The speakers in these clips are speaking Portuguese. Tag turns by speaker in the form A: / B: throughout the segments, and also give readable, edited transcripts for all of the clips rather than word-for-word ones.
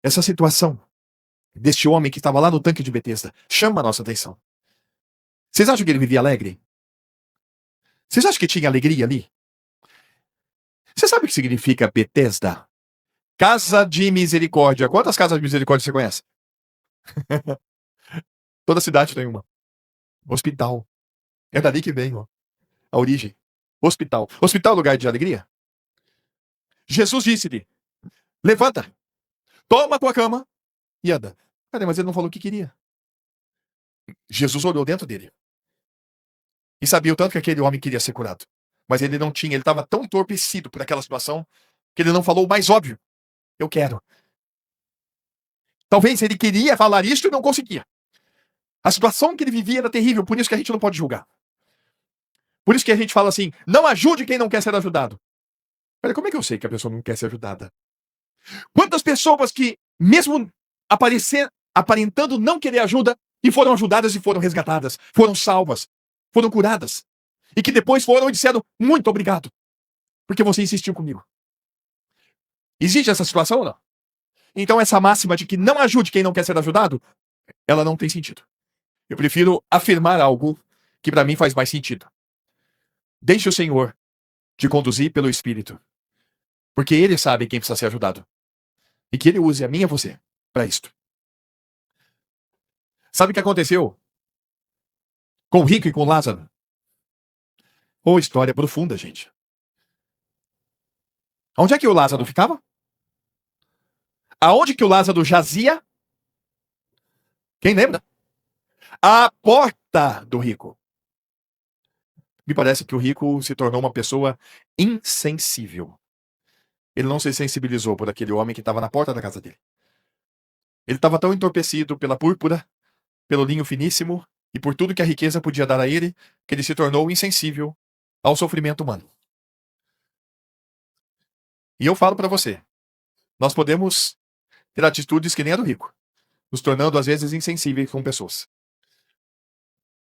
A: Essa situação deste homem que estava lá no tanque de Betesda chama a nossa atenção. Vocês acham que ele vivia alegre? Vocês acham que tinha alegria ali? Você sabe o que significa Betesda? Casa de misericórdia. Quantas casas de misericórdia você conhece? Toda cidade tem uma. Hospital. É dali que vem, ó. A origem. Hospital. Hospital é lugar de alegria? Jesus disse-lhe: levanta, toma a tua cama e anda. Cadê? Mas ele não falou o que queria. Jesus olhou dentro dele e sabia o tanto que aquele homem queria ser curado. Mas ele não tinha, ele estava tão entorpecido por aquela situação que ele não falou o mais óbvio: eu quero. Talvez ele queria falar isso e não conseguia. A situação que ele vivia era terrível, por isso que a gente não pode julgar. Por isso que a gente fala assim: não ajude quem não quer ser ajudado. Peraí, como é que eu sei que a pessoa não quer ser ajudada? Quantas pessoas que, mesmo aparentando não querer ajuda, e foram ajudadas e foram resgatadas, foram salvas, foram curadas, e que depois foram e disseram: muito obrigado, porque você insistiu comigo. Existe essa situação ou não? Então essa máxima de que não ajude quem não quer ser ajudado, ela não tem sentido. Eu prefiro afirmar algo que para mim faz mais sentido. Deixe o Senhor te conduzir pelo Espírito, porque Ele sabe quem precisa ser ajudado, e que Ele use a mim e a você para isto. Sabe o que aconteceu com o rico e com Lázaro? Ô, história profunda, gente. Onde é que o Lázaro ficava? Aonde que o Lázaro jazia? Quem lembra? À porta do rico. Me parece que o rico se tornou uma pessoa insensível. Ele não se sensibilizou por aquele homem que estava na porta da casa dele. Ele estava tão entorpecido pela púrpura, pelo linho finíssimo e por tudo que a riqueza podia dar a ele, que ele se tornou insensível ao sofrimento humano. E eu falo para você, nós podemos ter atitudes que nem a do rico, nos tornando às vezes insensíveis com pessoas.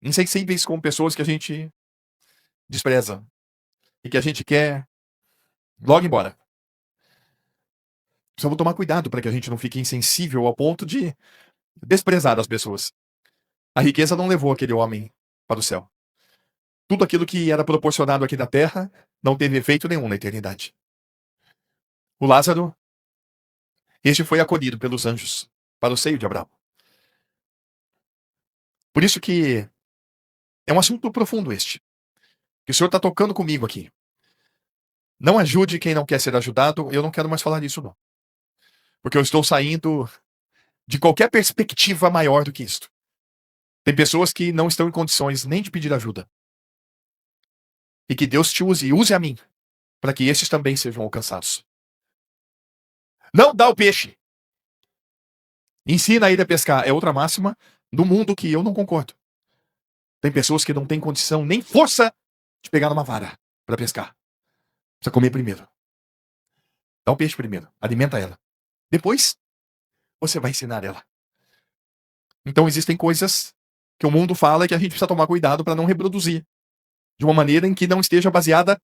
A: Insensíveis com pessoas que a gente despreza e que a gente quer logo embora. Precisamos tomar cuidado para que a gente não fique insensível ao ponto de desprezar as pessoas. A riqueza não levou aquele homem para o céu. Tudo aquilo que era proporcionado aqui na terra não teve efeito nenhum na eternidade. O Lázaro, este foi acolhido pelos anjos para o seio de Abraão. Por isso que é um assunto profundo este, que o Senhor está tocando comigo aqui. Não ajude quem não quer ser ajudado, eu não quero mais falar disso não. Porque eu estou saindo de qualquer perspectiva maior do que isto. Tem pessoas que não estão em condições nem de pedir ajuda. E que Deus te use e use a mim, para que esses também sejam alcançados. Não dá o peixe. Ensina ele a pescar. É outra máxima do mundo que eu não concordo. Tem pessoas que não têm condição nem força de pegar numa vara para pescar. Precisa comer primeiro. Dá o peixe primeiro. Alimenta ela. Depois, você vai ensinar ela. Então existem coisas que o mundo fala e que a gente precisa tomar cuidado para não reproduzir. De uma maneira em que não esteja baseada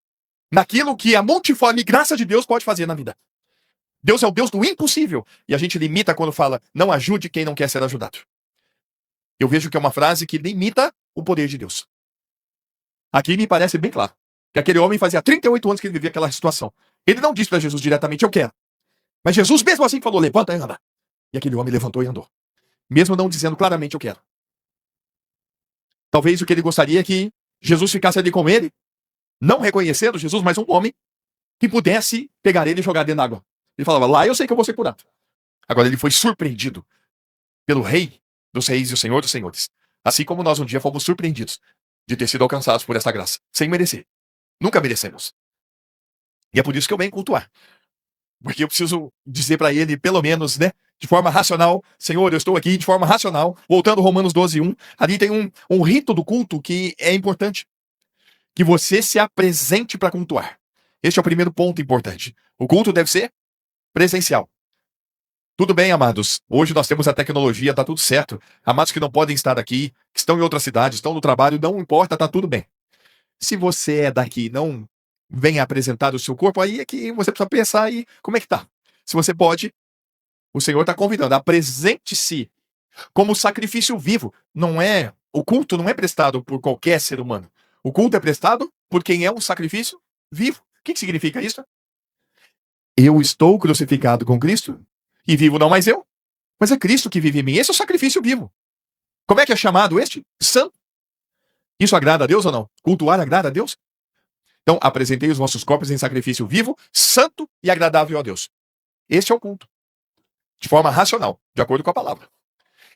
A: naquilo que a multiforme graça de Deus pode fazer na vida. Deus é o Deus do impossível. E a gente limita quando fala: não ajude quem não quer ser ajudado. Eu vejo que é uma frase que limita o poder de Deus. Aqui me parece bem claro que aquele homem fazia 38 anos que ele vivia aquela situação. Ele não disse para Jesus diretamente: eu quero. Mas Jesus mesmo assim falou: levanta e anda. E aquele homem levantou e andou. Mesmo não dizendo claramente: eu quero. Talvez o que ele gostaria é que Jesus ficasse ali com ele, não reconhecendo Jesus, mas um homem que pudesse pegar ele e jogar dentro da água. Ele falava: lá eu sei que eu vou ser curado. Agora ele foi surpreendido pelo Rei dos Reis e o Senhor dos Senhores. Assim como nós um dia fomos surpreendidos de ter sido alcançados por esta graça, sem merecer. Nunca merecemos. E é por isso que eu venho cultuar. Porque eu preciso dizer para ele, pelo menos, né, de forma racional: Senhor, eu estou aqui de forma racional. Voltando Romanos 12:1, ali tem um rito do culto que é importante. Que você se apresente para cultuar. Este é o primeiro ponto importante. O culto deve ser presencial. Tudo bem, amados. Hoje nós temos a tecnologia, tá tudo certo. Amados que não podem estar aqui, que estão em outra cidade, estão no trabalho, não importa, tá tudo bem. Se você é daqui e não vem apresentar o seu corpo, aí é que você precisa pensar aí como é que tá. Se você pode, O Senhor está convidando, apresente-se como sacrifício vivo. O culto não é prestado por qualquer ser humano. O culto é prestado por quem é um sacrifício vivo. O que significa isso? Eu estou crucificado com Cristo e vivo não mais eu, mas é Cristo que vive em mim. Esse é o sacrifício vivo. Como é que é chamado este? Santo. Isso agrada a Deus ou não? Cultuar agrada a Deus? Então, apresentei os vossos corpos em sacrifício vivo, santo e agradável a Deus. Este é o culto. De forma racional, de acordo com a palavra.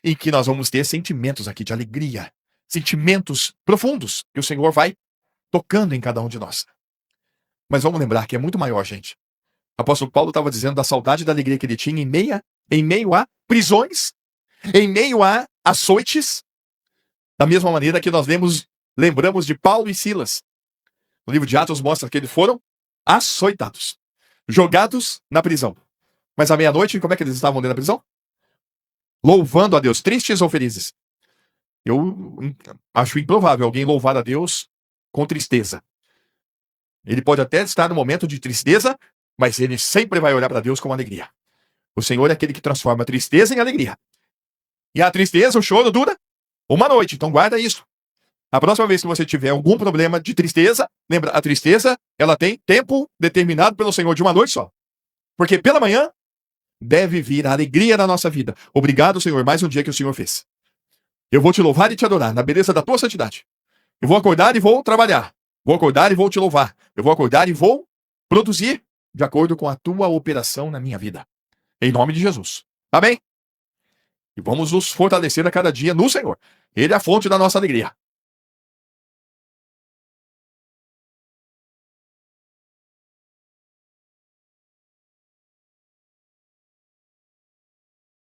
A: Em que nós vamos ter sentimentos aqui de alegria, sentimentos profundos que o Senhor vai tocando em cada um de nós. Mas vamos lembrar que é muito maior, gente. O apóstolo Paulo estava dizendo da saudade e da alegria que ele tinha em meio a prisões, em meio a açoites, da mesma maneira que nós lembramos de Paulo e Silas. O livro de Atos mostra que eles foram açoitados, jogados na prisão. Mas à meia-noite, como é que eles estavam dentro da prisão? Louvando a Deus, tristes ou felizes? Eu acho improvável alguém louvar a Deus com tristeza. Ele pode até estar no momento de tristeza, mas ele sempre vai olhar para Deus com alegria. O Senhor é aquele que transforma a tristeza em alegria. E a tristeza, o choro dura uma noite, então guarda isso. A próxima vez que você tiver algum problema de tristeza, lembra, a tristeza, ela tem tempo determinado pelo Senhor de uma noite só. Porque pela manhã deve vir a alegria na nossa vida. Obrigado, Senhor, mais um dia que o Senhor fez. Eu vou te louvar e te adorar na beleza da tua santidade. Eu vou acordar e vou trabalhar. Vou acordar e vou te louvar. Eu vou acordar e vou produzir de acordo com a tua operação na minha vida. Em nome de Jesus. Amém? E vamos nos fortalecer a cada dia no Senhor. Ele é a fonte da nossa alegria.